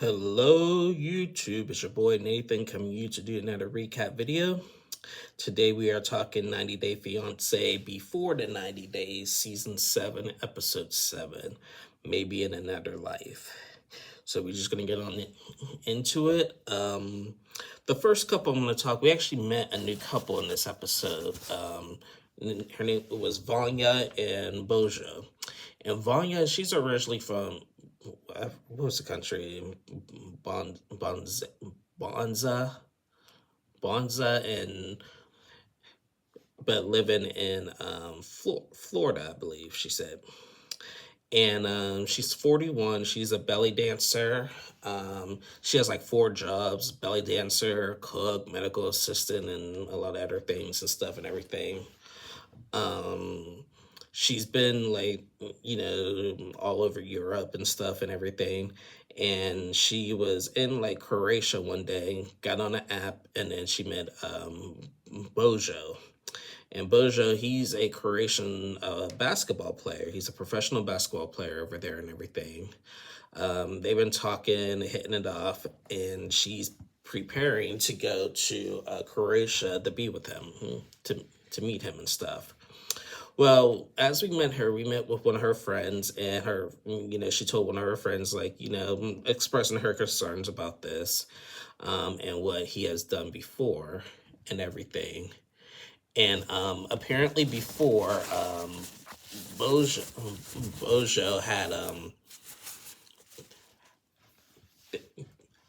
Hello YouTube, it's your boy Nathan coming to you to do another recap video. Today we are talking 90 Day Fiancé before the 90 days, season 7, episode 7, maybe in another life. So we're just gonna get into it. The first couple I'm gonna talk, we actually met a new couple in this episode. Her name was Vanya and Bojo. And Vanya, she's originally from what was the country? Bon, Bonza, Bonza, Bonza, and but living in Florida, I believe she said. And she's 41. She's a belly dancer. She has like 4 jobs: belly dancer, cook, medical assistant, and a lot of other things and stuff and everything. Um, she's been like, all over Europe and stuff and everything. And she was in like Croatia one day, got on an app, and then she met Bojo. And Bojo, he's a Croatian basketball player. He's a professional basketball player over there and everything. They've been talking, hitting it off, and she's preparing to go to Croatia to be with him, to meet him and stuff. Well, as we met with one of her friends, and she told one of her friends, like, expressing her concerns about this, and what he has done before and everything. And apparently before, Bojo, Bojo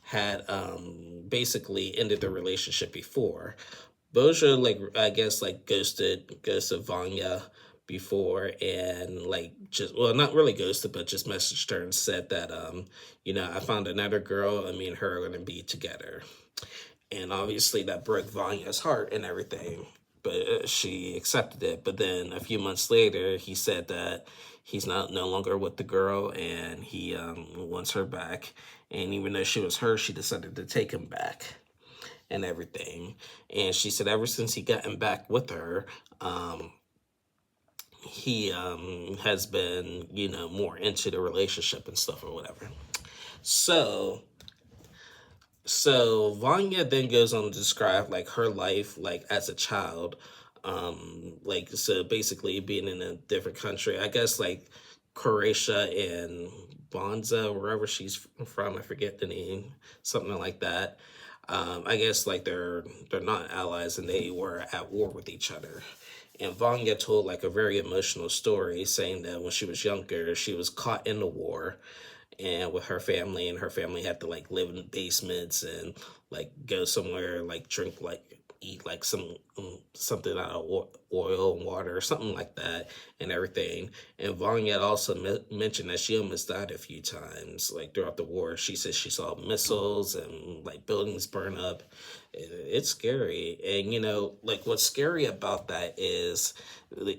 had basically ended the relationship before. Bojo, like, I guess, like, ghosted Vanya before, and like, just, well, not really ghosted, but just messaged her and said that I found another girl and me and her are gonna be together. And obviously that broke Vanya's heart and everything, but she accepted it. But then a few months later, he said that he's no longer with the girl, and he wants her back. And even though she was hurt, she decided to take him back and everything. And she said ever since he gotten back with her, he has been, more into the relationship and stuff or whatever. So Vanya then goes on to describe like her life, like, as a child. Like, so basically being in a different country, I guess, like Croatia and Bonza, wherever she's from, I forget the name, something like that. I guess, like, they're not allies, and they were at war with each other. And Vanya told like a very emotional story, saying that when she was younger, she was caught in the war, and with her family, and her family had to like live in the basements and like go somewhere, like drink, like eat like something out of oil and water or something like that and everything. And Vanya also mentioned that she almost died a few times, like, throughout the war. She says she saw missiles and like buildings burn up. It's scary. And like, what's scary about that is, we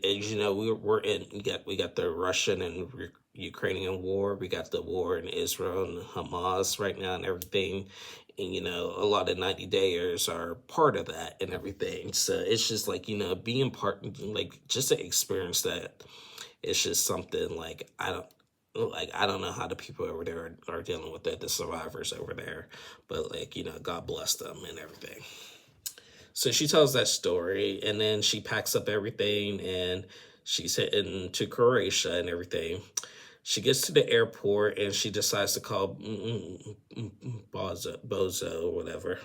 got the Russian and Ukrainian war. We got the war in Israel and Hamas right now and everything. And, a lot of 90 dayers are part of that and everything. So it's just like, being part, like, just to experience that, it's just something like, I don't know how the people over there are dealing with that, the survivors over there. But, like, God bless them and everything. So she tells that story, and then she packs up everything, and she's heading to Croatia and everything. She gets to the airport, and she decides to call Bozo or whatever,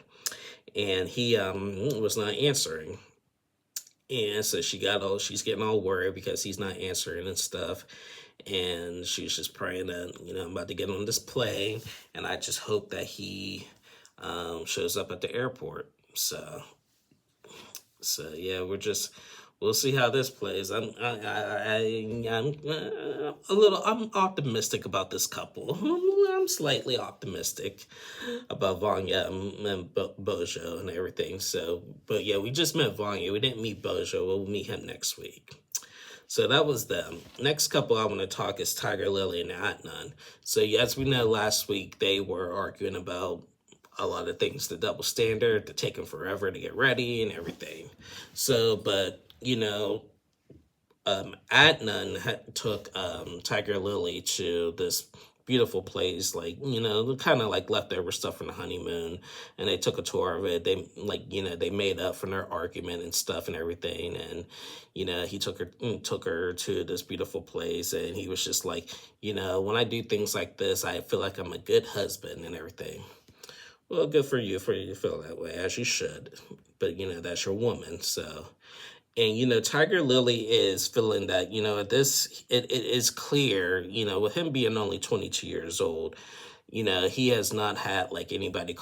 and he was not answering. And so she's getting all worried because he's not answering and stuff. And she's just praying that, I'm about to get on this plane, and I just hope that he shows up at the airport. So yeah, we'll see how this plays. I'm I'm optimistic about this couple. I'm slightly optimistic about Vanya and Bojo and everything. So, but yeah, we just met Vanya. We didn't meet Bojo. We'll meet him next week. So that was them. Next couple I want to talk is Tiger Lily and Adnan. So, as we know, last week they were arguing about a lot of things, the double standard, the taking forever to get ready and everything. So, but, Adnan took Tiger Lily to this beautiful place, like, kind of like leftover stuff from the honeymoon. And they took a tour of it. They, like, they made up from their argument and stuff and everything. And, he took her to this beautiful place. And he was just like, when I do things like this, I feel like I'm a good husband and everything. Well, good for you to feel that way, as you should. But, that's your woman, so. And, Tiger Lily is feeling that, it is clear, with him being only 22 years old, he has not had, like, anybody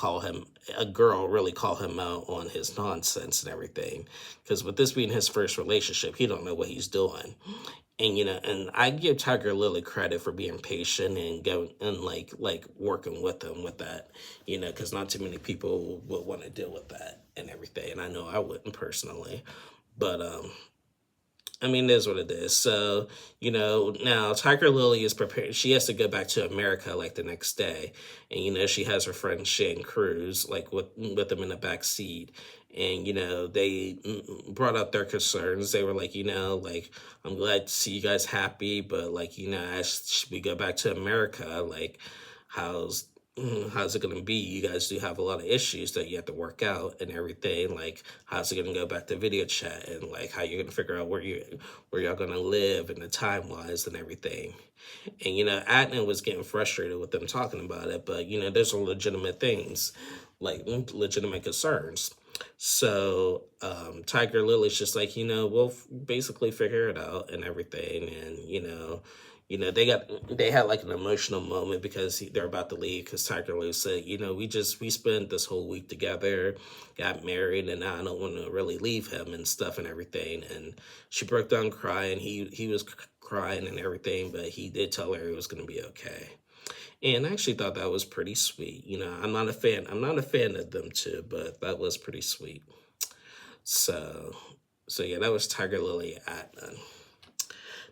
a girl really call him out on his nonsense and everything. Because with this being his first relationship, he don't know what he's doing. And I give Tiger Lily credit for being patient and going and like working with him with that, because not too many people would want to deal with that and everything. And I know I wouldn't personally, but I mean, it is what it is. So, now Tiger Lily is prepared. She has to go back to America like the next day. And, she has her friend Shane Cruz, like with them in the back seat. And, they brought up their concerns. They were like, like, I'm glad to see you guys happy. But, like, as we go back to America, like, how's it going to be? You guys do have a lot of issues that you have to work out and everything. Like, how's it going to go back to video chat, and like how you're going to figure out where y'all going to live and the time wise and everything. And Adnan was getting frustrated with them talking about it, but there's some legitimate things, like legitimate concerns. So Tiger Lily's just like, we'll basically figure it out and everything. And they had like an emotional moment because they're about to leave, because Tiger Lily said, we spent this whole week together, got married, and now I don't want to really leave him and stuff and everything. And she broke down crying. He was crying and everything, but he did tell her it was going to be okay. And I actually thought that was pretty sweet. I'm not a fan of them two, but that was pretty sweet. So yeah, that was Tiger Lily Adnan.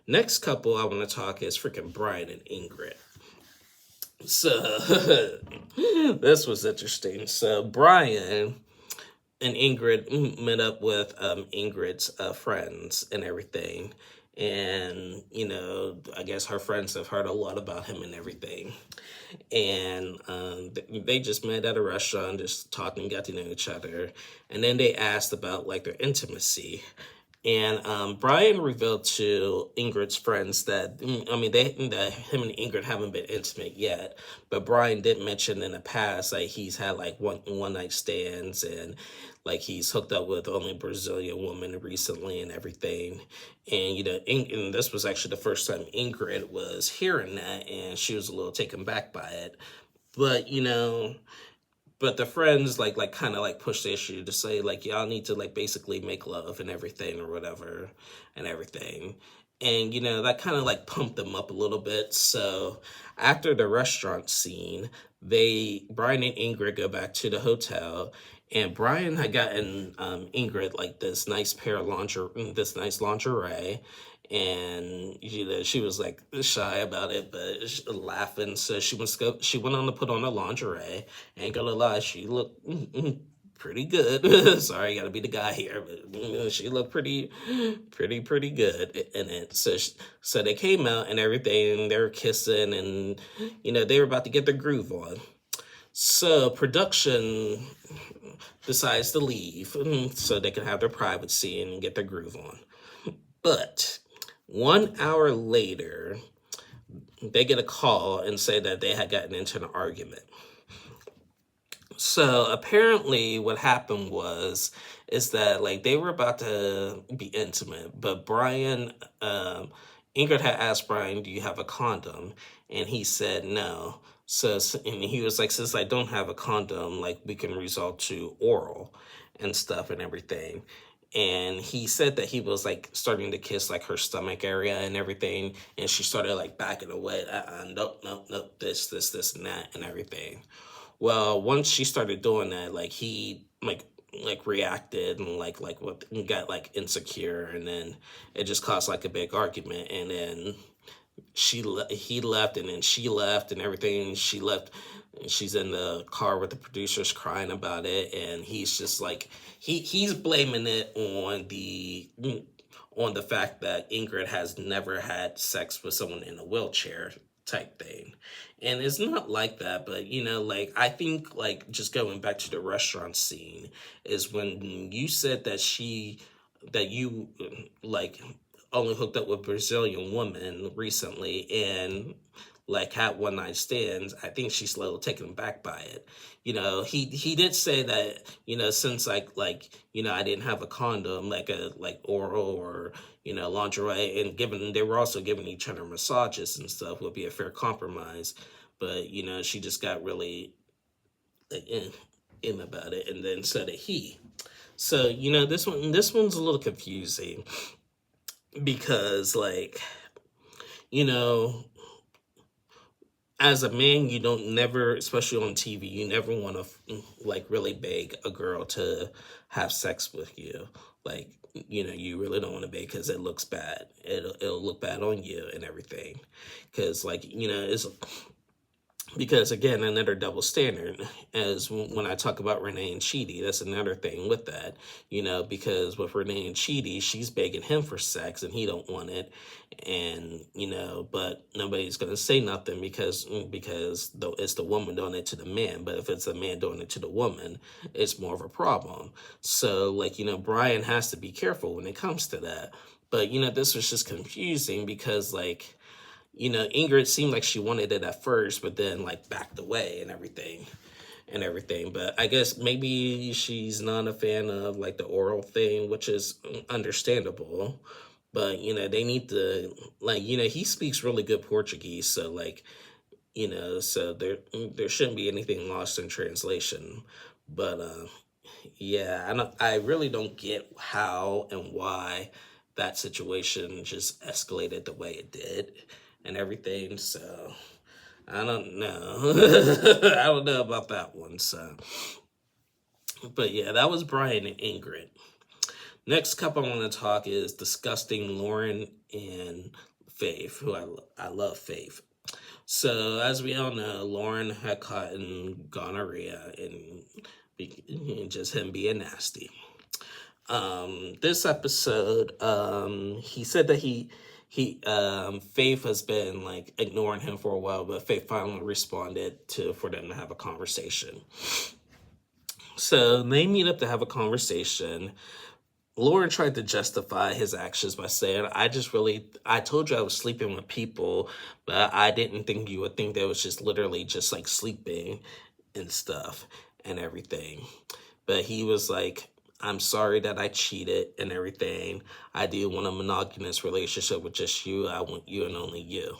Next couple I want to talk is freaking Brian and Ingrid. So this was interesting. So Brian and Ingrid met up with Ingrid's friends and everything. And, I guess her friends have heard a lot about him and everything. And they just met at a restaurant, just talking, got to know each other. And then they asked about, like, their intimacy. And Brian revealed to Ingrid's friends that, that him and Ingrid haven't been intimate yet. But Brian did mention in the past, like, he's had, like, one night stands, and, like, he's hooked up with only a Brazilian woman recently and everything. And, and this was actually the first time Ingrid was hearing that, and she was a little taken back by it. But, but the friends like kind of like push the issue to say, like, y'all need to, like, basically make love and everything or whatever and everything. And, that kind of like pumped them up a little bit. So after the restaurant scene, Brian and Ingrid go back to the hotel, and Brian had gotten Ingrid like this nice lingerie. And she was like shy about it, but laughing. So she went on to put on a lingerie. Ain't gonna lie, she looked pretty good. Sorry, I gotta be the guy here, but she looked pretty good in it. So they came out and everything, and they were kissing, and they were about to get their groove on. So production decides to leave so they can have their privacy and get their groove on. But 1 hour later, they get a call and say that they had gotten into an argument. So apparently what happened is that, like, they were about to be intimate, but Ingrid had asked Brian, do you have a condom? And he said no. And he was like, since I don't have a condom, like, we can resort to oral and stuff and everything. And he said that he was, like, starting to kiss, like, her stomach area and everything. And she started, like, backing away. Nope, this, and that, and everything. Well, once she started doing that, like, he, like reacted and, like, got, like, insecure. And then it just caused, like, a big argument. And then he left, and then she left and everything. She left. She's in the car with the producers crying about it, and he's just like he's blaming it on the fact that Ingrid has never had sex with someone in a wheelchair type thing. And it's not like that, but like I think like just going back to the restaurant scene is when you said that you like only hooked up with Brazilian woman recently and like had one night stands. I think she's a little taken aback by it. He did say that, since I didn't have a condom, like a like oral or lingerie, and given they were also giving each other massages and stuff, would be a fair compromise. But she just got really like, in about it, and then so did he. So this one's a little confusing because like you know as a man, you don't never, especially on TV, you never want to like really beg a girl to have sex with you. Like, you really don't want to beg because it looks bad. It'll look bad on you and everything. Because like, it's because again, another double standard, as when I talk about Renee and Chidi, that's another thing with that, because with Renee and Chidi, she's begging him for sex and he don't want it, and but nobody's gonna say nothing because though it's the woman doing it to the man. But if it's the man doing it to the woman, it's more of a problem. So like Brian has to be careful when it comes to that. But this was just confusing because like Ingrid seemed like she wanted it at first, but then like backed away and everything. But I guess maybe she's not a fan of like the oral thing, which is understandable. But they need to like he speaks really good Portuguese, so like so there shouldn't be anything lost in translation. But yeah, I really don't get how and why that situation just escalated the way it did and everything. So I don't know. I don't know about that one. So, but yeah, that was Brian and Ingrid. Next couple I want to talk is disgusting Lauren and Faith, who I love Faith. So as we all know, Lauren had caught in gonorrhea and just him being nasty. This episode, he said that Faith has been like ignoring him for a while, but Faith finally responded for them to have a conversation. So they meet up to have a conversation. Lauren tried to justify his actions by saying, I told you I was sleeping with people, but I didn't think you would think that was just literally just like sleeping and stuff and everything. But he was like, I'm sorry that I cheated and everything. I do want a monogamous relationship with just you. I want you and only you.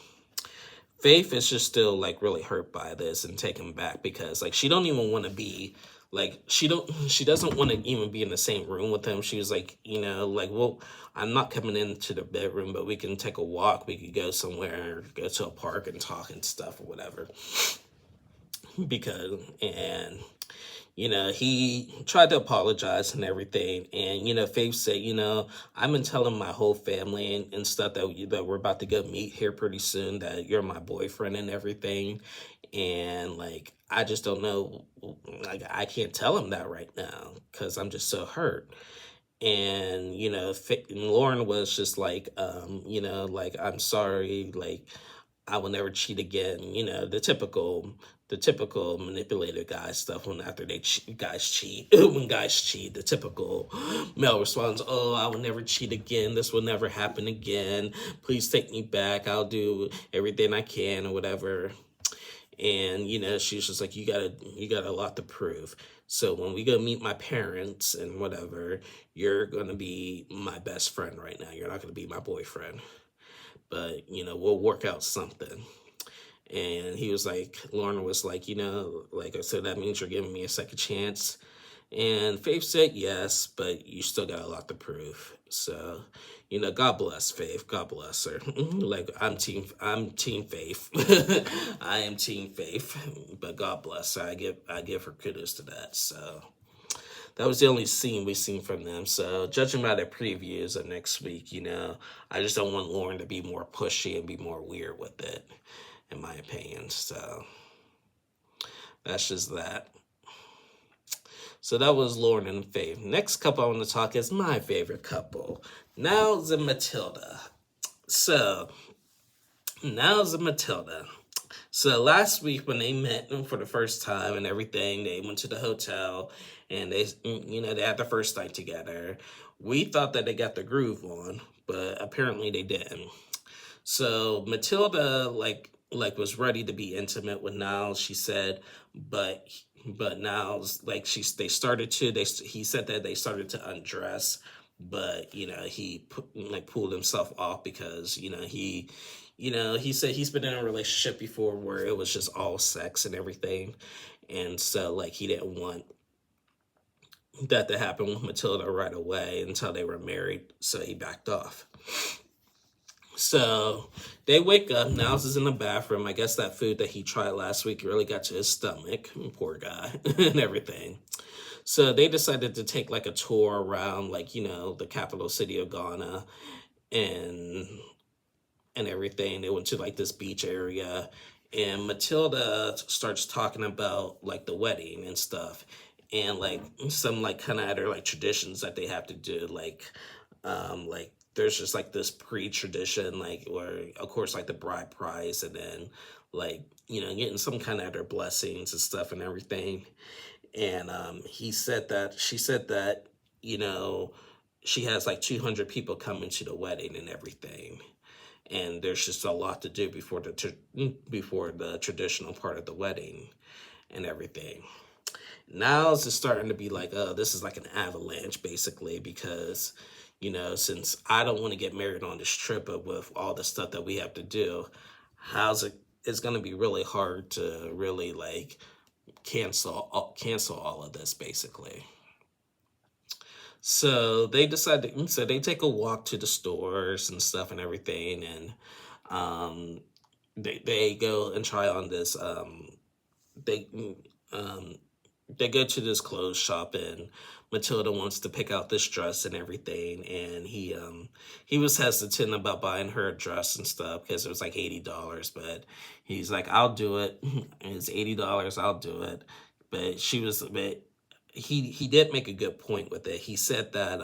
Faith is just still like really hurt by this and taken back because like she don't even want to be like she doesn't want to even be in the same room with him. She was like, like, well, I'm not coming into the bedroom, but we can take a walk. We could go somewhere, go to a park and talk and stuff or whatever. He tried to apologize and everything. And, Faith said, I've been telling my whole family and stuff that we're about to go meet here pretty soon, that you're my boyfriend and everything. And, like, I just don't know, like, I can't tell him that right now because I'm just so hurt. And, Lauren was just like, like, I'm sorry, like, I will never cheat again. The typical manipulative guy stuff when after guys cheat. When guys cheat, the typical male response, oh, I will never cheat again. This will never happen again. Please take me back. I'll do everything I can or whatever. And, she's just like, you got a lot to prove. So when we go meet my parents and whatever, you're going to be my best friend right now. You're not going to be my boyfriend. But, we'll work out something. And he was like, Lauren was like, like I said, that means you're giving me a second chance. And Faith said yes, but you still got a lot to prove. So, God bless Faith. God bless her. Like I'm team Faith. I am team Faith. But God bless her. I give her kudos to that. So that was the only scene we seen from them. So judging by the previews of next week, I just don't want Lauren to be more pushy and be more weird with it, in my opinion. So that's just that. So that was Lauren and Faith. Next couple I want to talk is my favorite couple, Niles and Matilda. So Niles and Matilda. So last week when they met for the first time and everything, they went to the hotel and they had the first night together. We thought that they got the groove on, but apparently they didn't. So Matilda was ready to be intimate with Niles. She said, but Niles they started to he said that they started to undress, but he pulled himself off because he said he's been in a relationship before where it was just all sex and everything, and so he didn't want that to happen with Matilda right away until they were married, so he backed off. So they wake up. Niles is in the bathroom. I guess that food that he tried last week really got to his stomach. Poor guy and everything. So they decided to take a tour around the capital city of Ghana and everything. They went to this beach area, and Matilda starts talking about the wedding and stuff, and some kind of other traditions that they have to do, there's just this pre-tradition where of course the bride price, and then getting some kind of other blessings and stuff and everything. And she said that she has 200 people coming to the wedding and everything, and there's just a lot to do before the traditional part of the wedding and everything. Now it's just starting to be oh, this is an avalanche basically, because since I don't want to get married on this trip, but with all the stuff that we have to do, it's going to be really hard to really cancel all of this basically. So they decided, so they take a walk to the stores and stuff and everything, and they go and try on this. They go to this clothes shop, and Matilda wants to pick out this dress and everything, and he was hesitant about buying her a dress and stuff because it was $80, but he's like, I'll do it. It's $80, I'll do it. But he did make a good point with it. He said that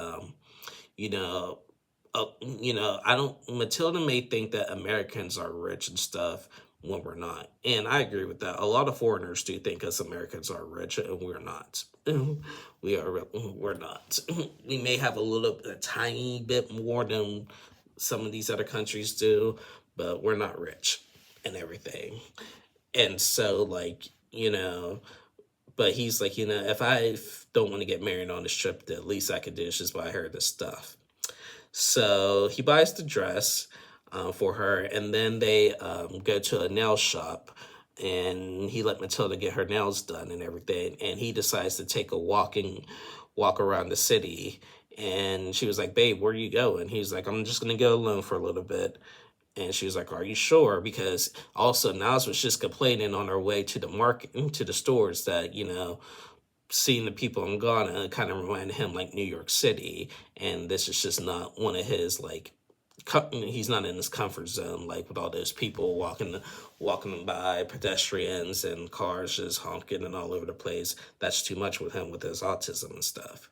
Matilda may think that Americans are rich and stuff when we're not. And I agree with that. A lot of foreigners do think us Americans are rich, and we're not. We're not. We may have a tiny bit more than some of these other countries do, but we're not rich and everything. And so but he's if I don't want to get married on this trip, the least I could do is just buy her this stuff. So he buys the dress for her, and then they go to a nail shop, and he let Matilda get her nails done and everything, and he decides to take a walk around the city. And she was like, babe, where are you going? He's like, I'm just going to go alone for a little bit. And she was like, are you sure? Because also Niles was just complaining on her way to the market, to the stores, that, seeing the people in Ghana kind of reminded him New York City. And this is just not one of his, he's not in his comfort zone, with all those people walking by, pedestrians and cars just honking and all over the place. That's too much with him with his autism and stuff.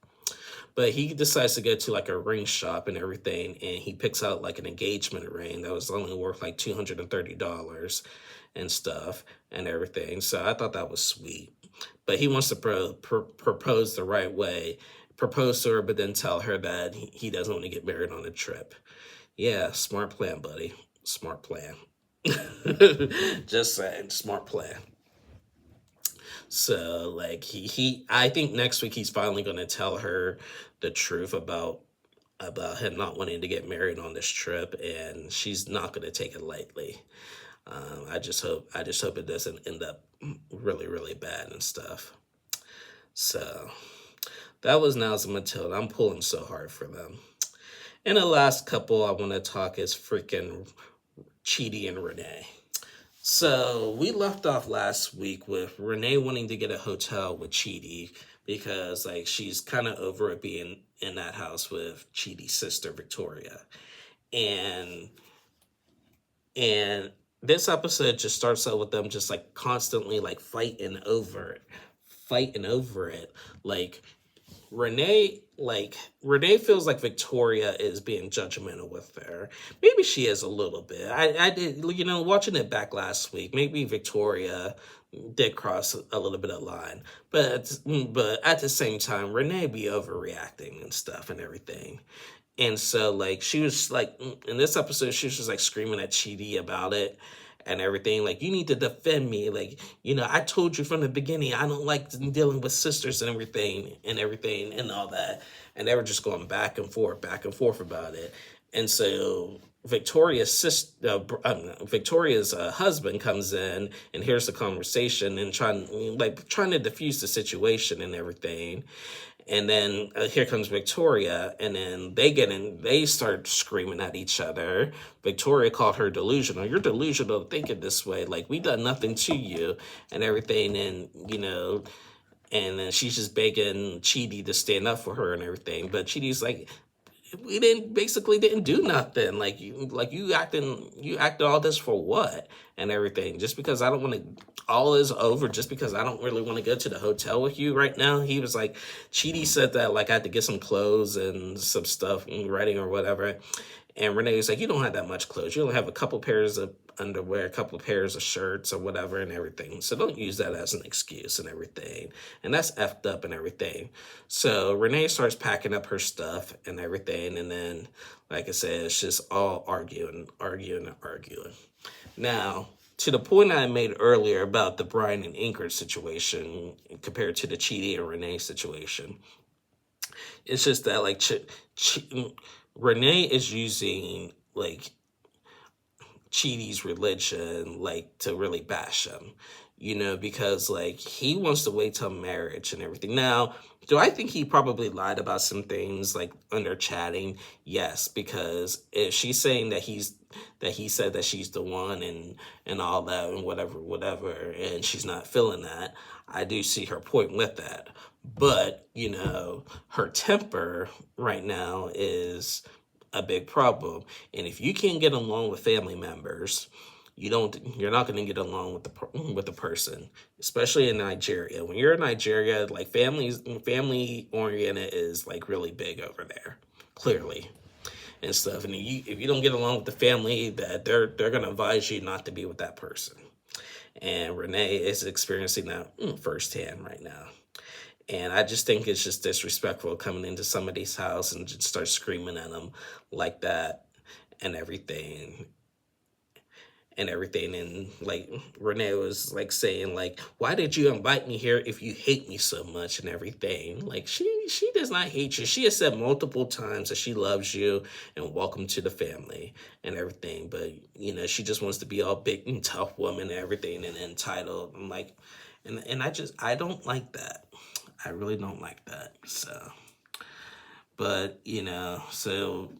But he decides to go to a ring shop and everything, and he picks out an engagement ring that was only worth $230 and stuff and everything. So I thought that was sweet. But he wants to propose the right way, propose to her, but then tell her that he doesn't want to get married on a trip. Yeah, smart plan, buddy. Smart plan. Just saying, smart plan. So I think next week he's finally going to tell her the truth about him not wanting to get married on this trip, and she's not going to take it lightly. I just hope it doesn't end up really, really bad and stuff. So that was Niles and Matilda. I'm pulling so hard for them. And the last couple I want to talk is freaking Chidi and Renee. So we left off last week with Renee wanting to get a hotel with Chidi because she's kind of over it being in that house with Chidi's sister Victoria. And this episode just starts out with them just constantly fighting over it. Renee feels like Victoria is being judgmental with her. Maybe she is a little bit. I did, watching it back last week. Maybe Victoria did cross a little bit of line, but at the same time, Renee be overreacting and stuff and everything. And so, like, she was like, in this episode, she was just like screaming at Chidi about it and everything. Like, you need to defend me. Like, I told you from the beginning, I don't like dealing with sisters and everything and all that. And they were just going back and forth about it. And so Victoria's husband comes in and hears the conversation and trying to diffuse the situation and everything. And then here comes Victoria, and then they start screaming at each other. Victoria called her delusional. You're delusional thinking this way. Like, we done nothing to you and everything. And then she's just begging Chidi to stand up for her and everything. But Chidi's like, we didn't do nothing. Like you acted all this for what and everything. Just because I don't want to, all is over. Just because I don't really want to go to the hotel with you right now. He was like, Chidi said that like I had to get some clothes and some stuff and writing or whatever. And Renee was like, you don't have that much clothes. You only have a couple pairs of underwear, a couple of pairs of shirts or whatever and everything. So don't use that as an excuse and everything. And that's effed up and everything. So Renee starts packing up her stuff and everything. And then, like I said, it's just all arguing. Now, to the point I made earlier about the Brian and Ingrid situation compared to the Chidi and Renee situation, it's just that like Renee is using like Chidi's religion like to really bash him, because like he wants to wait till marriage and everything. Now, do I think he probably lied about some things like under chatting? Yes, because if she's saying that he said that she's the one and all that and whatever, and she's not feeling that, I do see her point with that. But, her temper right now is a big problem. And if you can't get along with family members, you're not going to get along with the person, especially in Nigeria. When you're in Nigeria, like family oriented is like really big over there, clearly, and stuff. And if you don't get along with the family, that they're going to advise you not to be with that person. And Renee is experiencing that firsthand right now. And I just think it's just disrespectful coming into somebody's house and just start screaming at them like that and everything. And like Renee was like saying like, why did you invite me here if you hate me so much and everything? Like she does not hate you. She has said multiple times that she loves you and welcome to the family and everything. But she just wants to be all big and tough woman and everything and entitled. I'm like, and I don't like that. I really don't like that. So, but so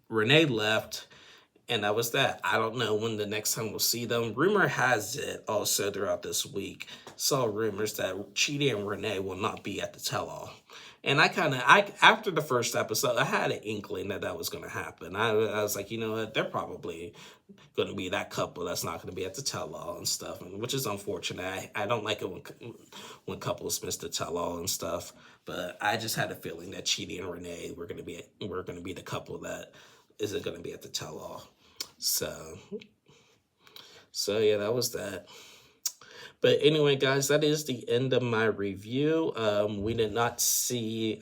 Renee left. And that was that. I don't know when the next time we'll see them. Rumor has it also throughout this week, saw rumors that Chidi and Renee will not be at the tell-all. And after the first episode, I had an inkling that was going to happen. I was like, you know what? They're probably going to be that couple that's not going to be at the tell-all and stuff, which is unfortunate. I don't like it when couples miss the tell-all and stuff. But I just had a feeling that Chidi and Renee were going to be the couple that isn't going to be at the tell-all. So yeah, that was that. But anyway, guys, that is the end of my review. We did not see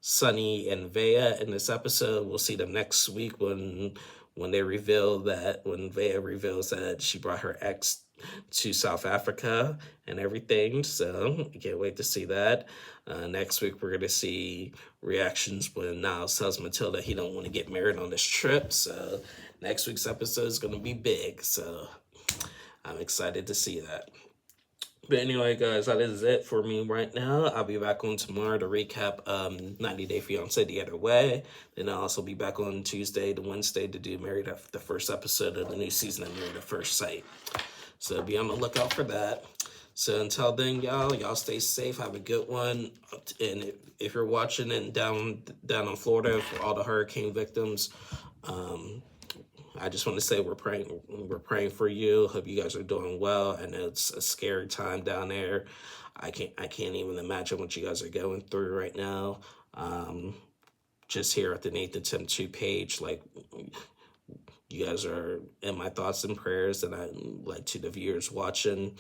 Sunny and Vea in this episode. We'll see them next week when Vea reveals that she brought her ex to South Africa and everything. So I can't wait to see that. Next week, we're going to see reactions when Niles tells Matilda he don't want to get married on this trip. So next week's episode is going to be big. So I'm excited to see that. But anyway, guys, that is it for me right now. I'll be back on tomorrow to recap 90 Day Fiancé the other way. Then I'll also be back on Tuesday to Wednesday to do the first episode of the new season of Married at First Sight. So be on the lookout for that. So until then, y'all stay safe. Have a good one. And if you're watching and down in Florida for all the hurricane victims, I just want to say we're praying for you. Hope you guys are doing well. I know it's a scary time down there. I can't even imagine what you guys are going through right now. Um, just here at the Nathan Tim 2 page, like, you guys are in my thoughts and prayers, and I like to the viewers watching.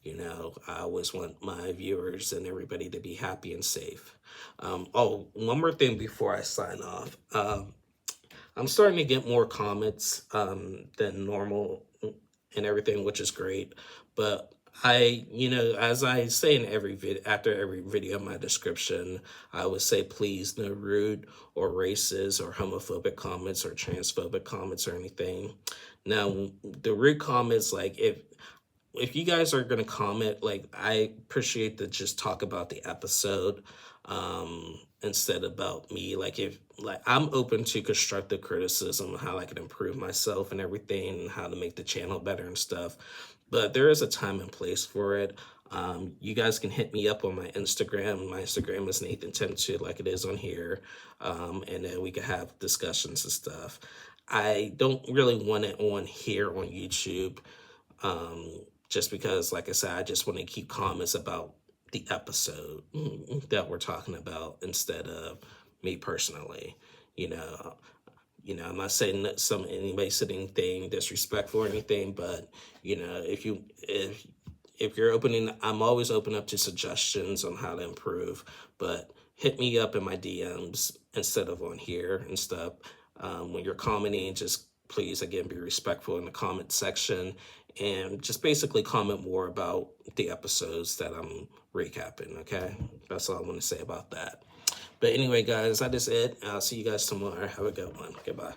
I always want my viewers and everybody to be happy and safe. Oh, one more thing before I sign off. I'm starting to get more comments than normal and everything, which is great. But as I say in every after every video in my description, I would say please no rude or racist or homophobic comments or transphobic comments or anything. Now, the rude comments, like if you guys are gonna comment, like I appreciate to just talk about the episode instead about me. Like if like I'm open to constructive criticism of how I can improve myself and everything and how to make the channel better and stuff. But there is a time and place for it. You guys can hit me up on my Instagram. My Instagram is Nathan Tim 2, like it is on here. And then we can have discussions and stuff. I don't really want it on here on YouTube. Just because, like I said, I just want to keep comments about the episode that we're talking about instead of me personally. You know, I'm not saying that anybody said anything disrespectful or anything, but if you're opening, I'm always open up to suggestions on how to improve. But hit me up in my DMs instead of on here and stuff. When you're commenting, just please again be respectful in the comment section and just basically comment more about the episodes that I'm recapping. Okay, that's all I want to say about that. But anyway, guys, that is it. I'll see you guys tomorrow. Have a good one. Goodbye.